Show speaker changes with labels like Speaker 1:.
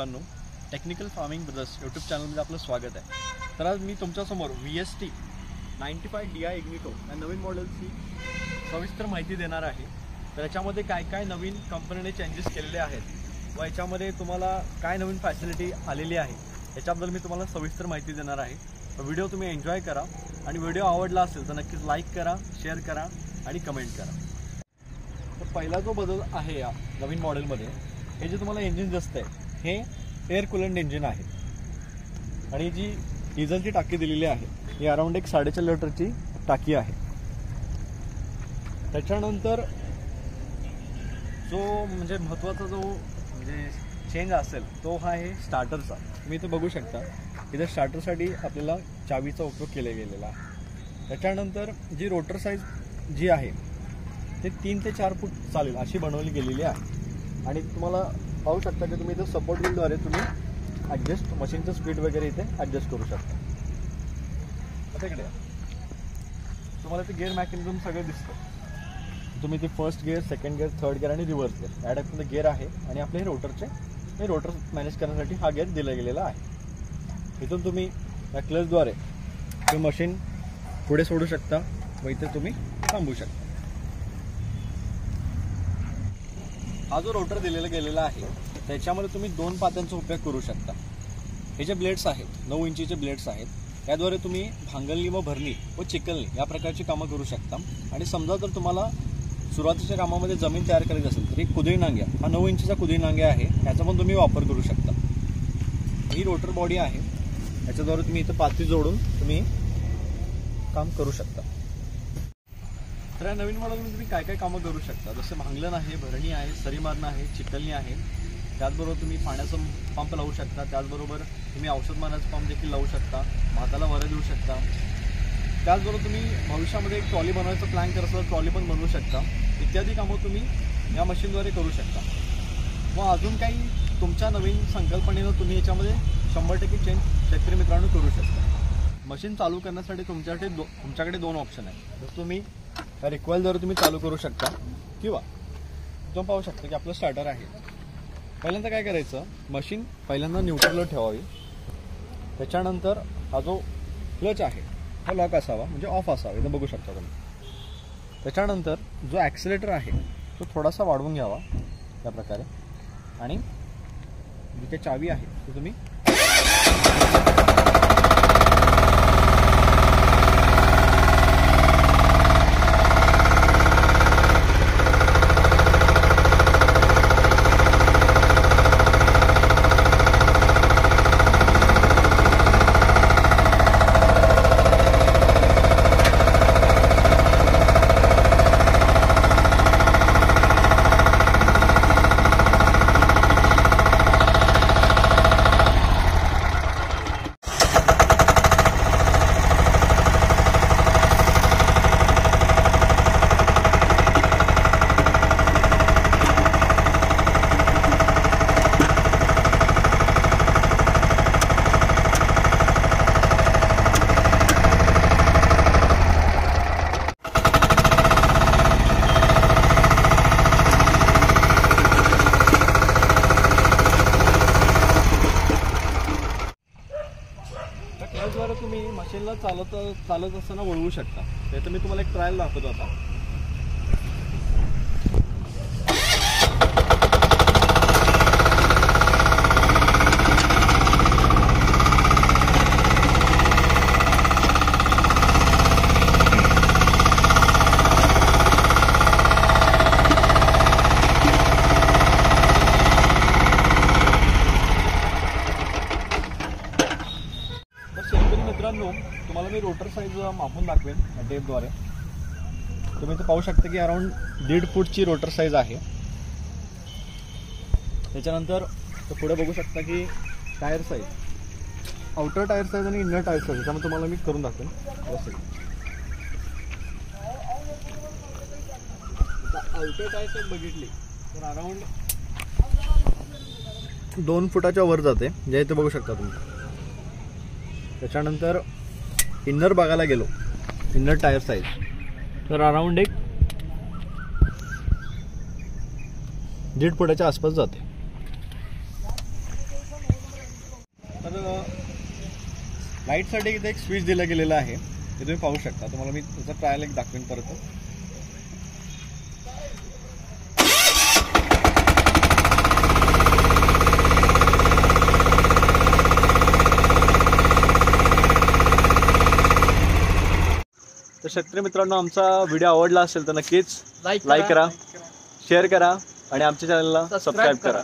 Speaker 1: मित्रांनो, technical farming brothers YouTube चॅनलमध्ये आपलं स्वागत आहे। तर आज मी तुमच्यासमोर VST 95 DI इग्निटो या नवीन मॉडेलची सविस्तर माहिती देणार आहे। तर याच्यामध्ये काय काय नवीन कंपनीने चेंजेस केलेले आहेत व याच्यामध्ये तुम्हाला काय नवीन फॅसिलिटी आलेली आहे याच्याबद्दल मी तुम्हाला सविस्तर माहिती देणार आहे। तर व्हिडिओ तुम्ही एन्जॉय करा आणि व्हिडिओ आवडला असेल तर नक्कीच लाईक करा, शेअर करा आणि कमेंट करा। तर पहिला जो बदल आहे या नवीन मॉडेलमध्ये, हे जे तुम्हाला इंजिन दिसतंय हे एअर कूलंट इंजिन आहे आणि जी डिझेलची टाकी दिलेली आहे ही अराउंड एक 4.5 लिटरची टाकी आहे। त्याच्यानंतर जो म्हणजे महत्त्वाचा जो म्हणजे चेंज असेल तो हा आहे स्टार्टरचा। तुम्ही इथे बघू शकता, इथे स्टार्टरसाठी आपल्याला चावीचा उपयोग केला गेलेला आहे। त्याच्यानंतर जी रोटर साईज जी आहे ते 3 ते 4 फूट चालेल अशी बनवली गेलेली आहे आणि तुम्हाला पाहू शकता की तुम्ही इथे सपोर्ट व्हीलद्वारे तुम्ही ॲडजस्ट मशीनचं स्पीड वगैरे इथे ॲडजस्ट करू शकता। आता इकडे तुम्हाला ते गिअर मेकॅनिझम सगळं दिसतं। तुम्ही ते first gear, second gear, third gear आणि रिव्हर्स गिअर या टाईपमध्ये गिअर आहे आणि आपले हे रोटर मॅनेज करण्यासाठी हा गिअर दिला गेलेला आहे। इथून तुम्ही या क्लचद्वारे ते मशीन पुढे सोडू शकता व इथे तुम्ही थांबवू शकता। हा जो रोटर दिलेला गेलेला आहे त्याच्यामध्ये तुम्ही 2 पात्यांचा उपयोग करू शकता। हे जे ब्लेड्स आहेत 9 इंचीचे ब्लेड्स आहेत, याद्वारे तुम्ही भांगलणी व भरणी व चिखलणी या प्रकारची कामं करू शकता। आणि समजा जर तुम्हाला सुरुवातीच्या कामामध्ये जमीन तयार करायची असेल तर एक कुदळी नांग्या, हा 9 इंचीचा कुदळी नांग्या आहे, याचा पण तुम्ही वापर करू शकता। ही रोटर बॉडी आहे, याच्याद्वारे तुम्ही इथं पाती जोडून तुम्ही काम करू शकता। तर या नवीन मॉडेलमध्ये तुम्ही काय काय कामं करू शकता, जसं भांगलन आहे, भरणी आहे, सरी मारणं आहे, चिखलणी आहे, त्याचबरोबर तुम्ही पाण्याचा पंप लावू शकता, त्याचबरोबर तुम्ही औषध मारण्याचा पंप देखील लावू शकता, भाताला वरं देऊ शकता। त्याचबरोबर तुम्ही भविष्यामध्ये एक ट्रॉली बनवायचा प्लॅन करत असाल ट्रॉली पण बनवू शकता। इत्यादी कामं तुम्ही या मशीनद्वारे करू शकता व अजून काही तुमच्या नवीन संकल्पनेनं तुम्ही याच्यामध्ये 100% चेंज शेतकरी मित्रांनो करू शकता। मशीन चालू करण्यासाठी तुमच्याकडे 2 ऑप्शन आहेत। जर तुम्ही रिक्वायरद्वारे तुम्ही चालू करू शकता किंवा तुम्ही पाहू शकता की आपलं स्टार्टर आहे। पहिल्यांदा काय करायचं, मशीन पहिल्यांदा न्यूट्रलवर ठेवावी, त्याच्यानंतर हा जो क्लच आहे हा लॉक असावा म्हणजे ऑफ असावा, इथं बघू शकता तुम्ही। त्याच्यानंतर जो ॲक्सिलेटर आहे तो थोडासा वाढवून घ्यावा त्या प्रकारे आणि जी काही चावी आहे ती तुम्ही द्वारे तुम्ही मशीनला चालत असताना वळवू शकता। त्याचं मी तुम्हाला एक ट्रायल दाखवतो आता। मित्रांनो, तुम्हाला मी रोटर साईज मापून दाखवेन टेपद्वारे। तुम्ही इथे पाहू शकता की अराउंड 1.5 फूटची रोटर साईज आहे। त्याच्यानंतर पुढे बघू शकता की tyre size, outer tyre size आणि इनर टायर साईज, त्यामुळे तुम्हाला मी करून दाखवेन। आउटर टायर साईज बघितली तर अराउंड 2 फुटाच्या वर जाते, जे इथे बघू शकता तुम्ही। त्याच्यानंतर इनर बघायला गेलो, इनर टायर साईज तर अराउंड 1.5 फुटाच्या आसपास जाते। लाईटसाठी इथे एक स्विच दिलं गेलेलं आहे, ते तुम्ही पाहू शकता. तुम्हाला मी त्याचा ट्रायल एक दाखवेन परत. तर शेतकरी मित्रांनो, आमचा व्हिडिओ आवडला असेल तर नक्कीच लाईक करा, शेअर करा आणि आमच्या चॅनलला सबस्क्राईब करा.